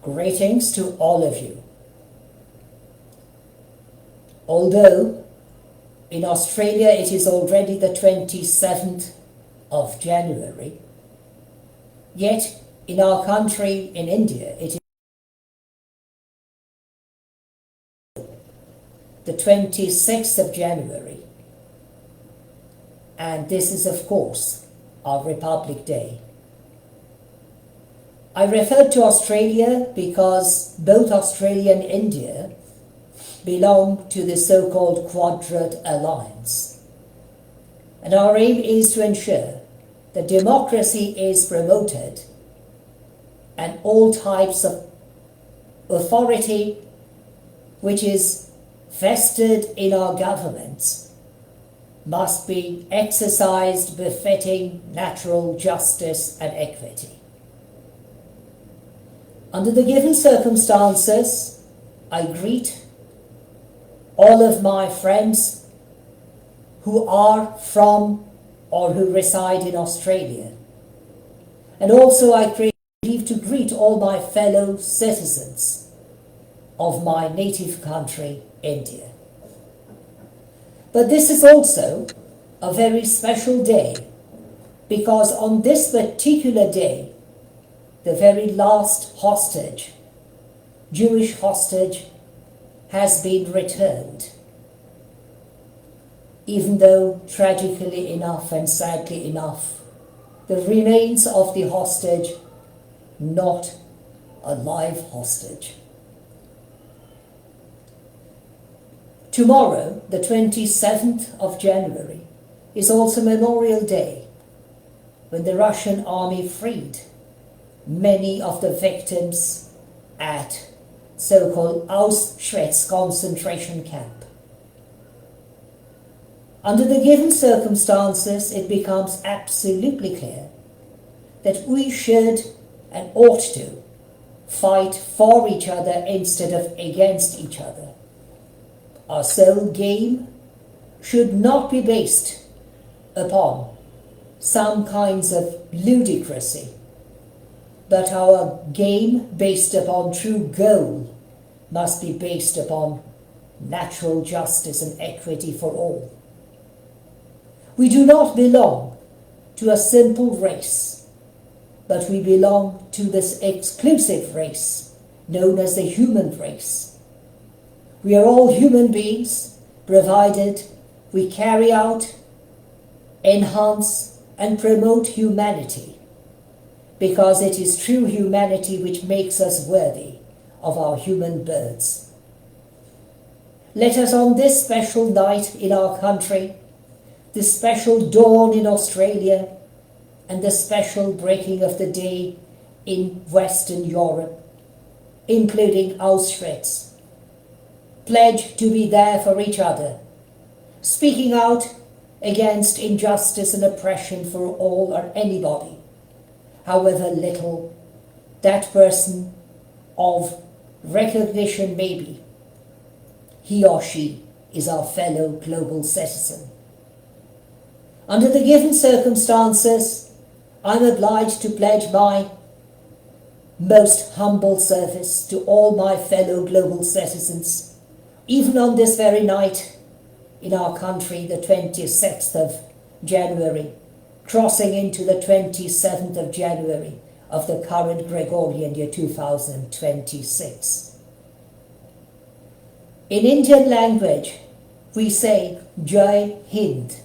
Greetings to all of you. Although in Australia it is already the 27th of January, yet in our country, in India, it is the 26th of January. And this is, of course, our Republic Day. I referred to Australia because both Australia and India belong to the so-called Quadrat Alliance. And our aim is to ensure that democracy is promoted and all types of authority which is vested in our governments must be exercised befitting natural justice and equity. Under the given circumstances, I greet all of my friends who are from or who reside in Australia. And also I crave to greet all my fellow citizens of my native country, India. But this is also a very special day because on this particular day, the very last hostage, Jewish hostage, has been returned. Even though tragically enough and sadly enough, the remains of the hostage, not a live hostage. Tomorrow, the 27th of January, is also Memorial Day, when the Russian army freed many of the victims at so-called Auschwitz concentration camp. Under the given circumstances, it becomes absolutely clear that we should and ought to fight for each other instead of against each other. Our sole game should not be based upon some kinds of ludicrousy, but our game based upon true goal must be based upon natural justice and equity for all. We do not belong to a simple race, but we belong to this exclusive race known as the human race. We are all human beings, provided we carry out, enhance, and promote humanity, because it is true humanity which makes us worthy of our human births. Let us on this special night in our country, this special dawn in Australia, and the special breaking of the day in Western Europe, including Auschwitz, pledge to be there for each other, speaking out against injustice and oppression for all or anybody, however little that person of recognition may be. He or she is our fellow global citizen. Under the given circumstances, I'm obliged to pledge my most humble service to all my fellow global citizens, even on this very night in our country, the 26th of January, crossing into the 27th of January of the current Gregorian year 2026. In Indian language, we say Jai Hind.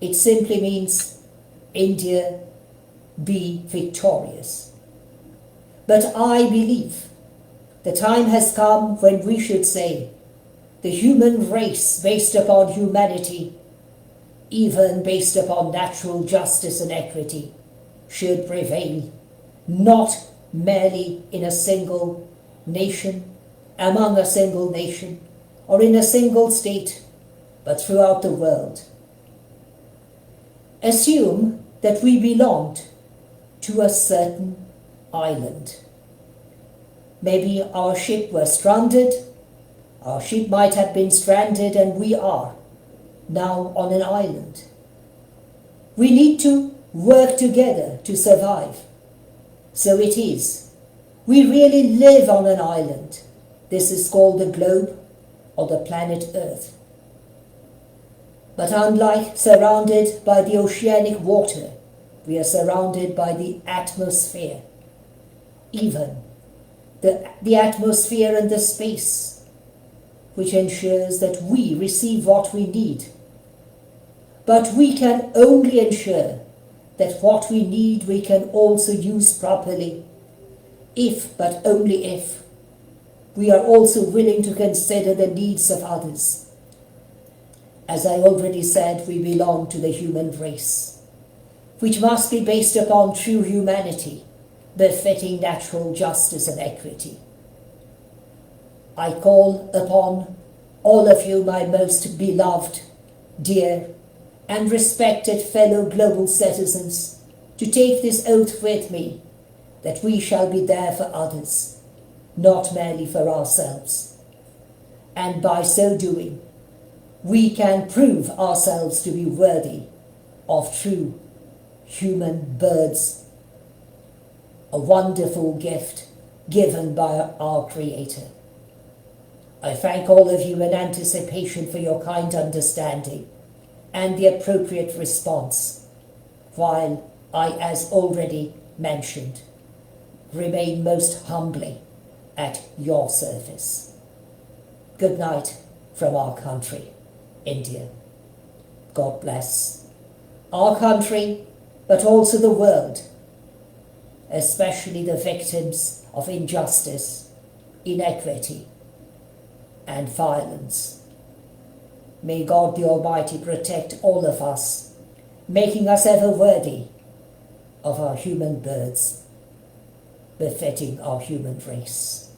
It simply means India be victorious. But I believe the time has come when we should say the human race based upon humanity, even based upon natural justice and equity, should prevail, not merely in a single nation, among a single nation, or in a single state, but throughout the world. Assume that we belonged to a certain island. Maybe our ship was stranded, our ship might have been stranded, and we are now on an island. We need to work together to survive. So it is We really live on an island. This is called the globe or the planet Earth. But unlike surrounded by the oceanic water, we are surrounded by the atmosphere. Even the atmosphere and the space, which ensures that we receive what we need. But we can only ensure that what we need we can also use properly, if, but only if, we are also willing to consider the needs of others. As I already said, we belong to the human race, which must be based upon true humanity, befitting natural justice and equity. I call upon all of you, my most beloved, dear, and respected fellow global citizens, to take this oath with me that we shall be there for others, not merely for ourselves. And by so doing, we can prove ourselves to be worthy of true human birds, a wonderful gift given by our Creator. I thank all of you in anticipation for your kind understanding and the appropriate response, while I, as already mentioned, remain most humbly at your service. Good night from our country, India. God bless our country, but also the world, especially the victims of injustice, inequity, and violence. May God the Almighty protect all of us, making us ever worthy of our human birds, befitting our human race.